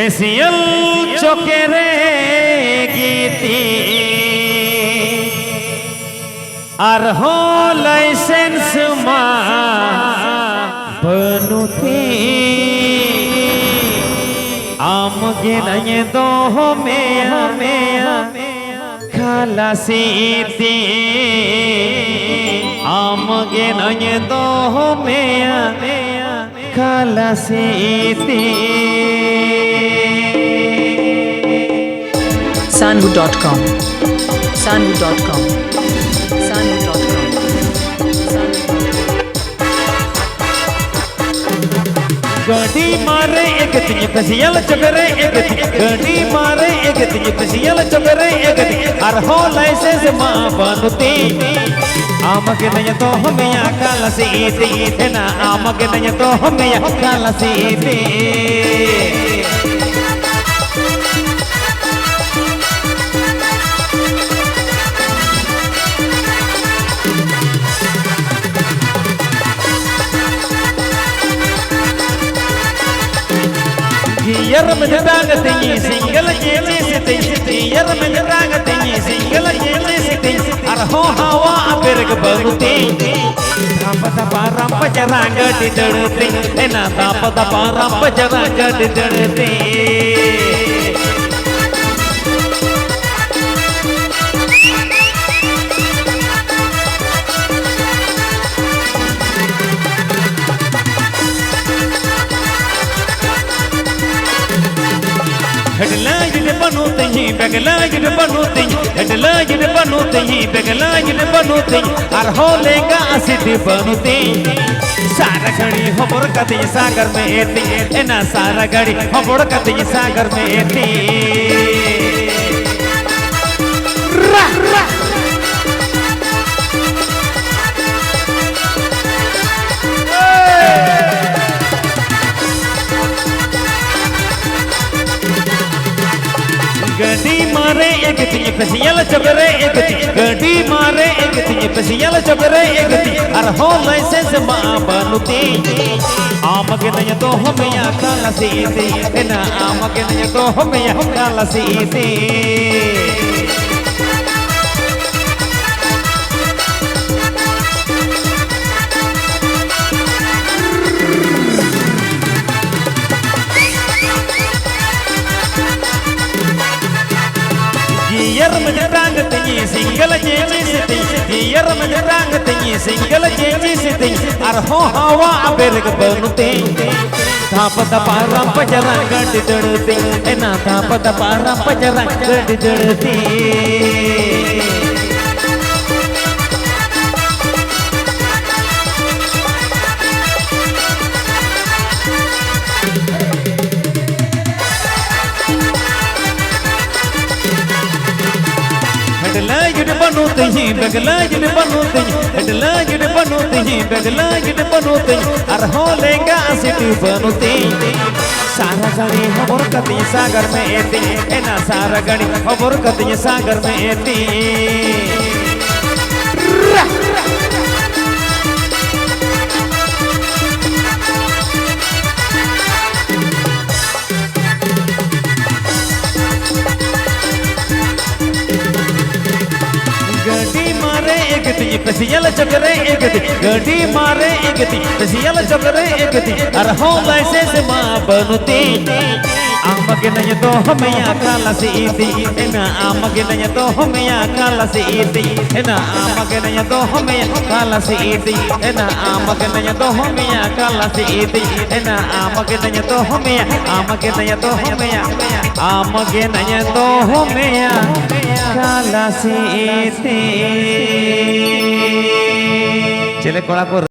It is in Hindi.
ফেসিয়াল চোখের গীতি আর হো লাইসেন্স মা বনুতি আমগে নয় দো মেয়া খালাসিতি আমগে নয় দো মেয়া খালাসিতি Sanhu.com गड्डी मारे एक तिज फसियल चकरे एक तिज गड्डी मारे एक तिज फसियल चकरे एक तिज अर हो लाइसेंस मां बनती आमके नहीं तो हमें काला सीती है ना आमके नहीं तो हमें काला सीती गियर में दागते ये सिंगल जेले से गियर में दागते ये सिंगल जेले से अर हो हवा बिरग बनुते ताप तपा रंप जरा गड दड़ते है ना ताप तपा रंप जरा गड दड़ते हेडलाइन बनोते ही बैगलाइन बनोते ही हेडलाइन बनोते ही बैगलाइन बनोते और हो लेगा सिद्धि बनोते सारा घड़ी हमर कते सागर में एती ए ना सारा घड़ी हमर कते सागर में एती गड्डी मारे एक तिज फसियल चबरे एक तिज गड्डी मारे एक तिज फसियल चबरे एक तिज अर हो लाइसेंस मां बनती आमके नहीं तो हमें काला सीती है ना आमके नहीं तो हमें काला सीती गियर में टांगते ये सिंगल जेजी से गियर में टांगते ये सिंगल जेजी से अर हो हवा बिरग बनते ताप तपा रंप जरा गड दड़ते है ना ताप तपा रंप जरा गड दड़ते हेडलाइन बनोते ही बैगलाइन बनोते ही हेडलाइन बनोते ही बैगलाइन बनोते अर हो लेगा सिटी बनोते सारा गाड़ी हमर कते सागर में एती है ना सारा गाड़ी हमर कते सागर में एती गड्डी मारे एक तिज फसियल चकरे एक तिज गड्डी मारे एक तिज फसियल चकरे एक तिज अर हो लाइसेंस मां बनती आमके नहीं तो हमें काला सीती है ना आमके नहीं तो हमें काला सीती है ना आमके नहीं तो हमें काला सीती है ना आमके नहीं तो हमें काला सीती है ना आमके नहीं तो हमें आमके नहीं तो हमें आमके नहीं तो हमें काला सीती चले कोड़ा को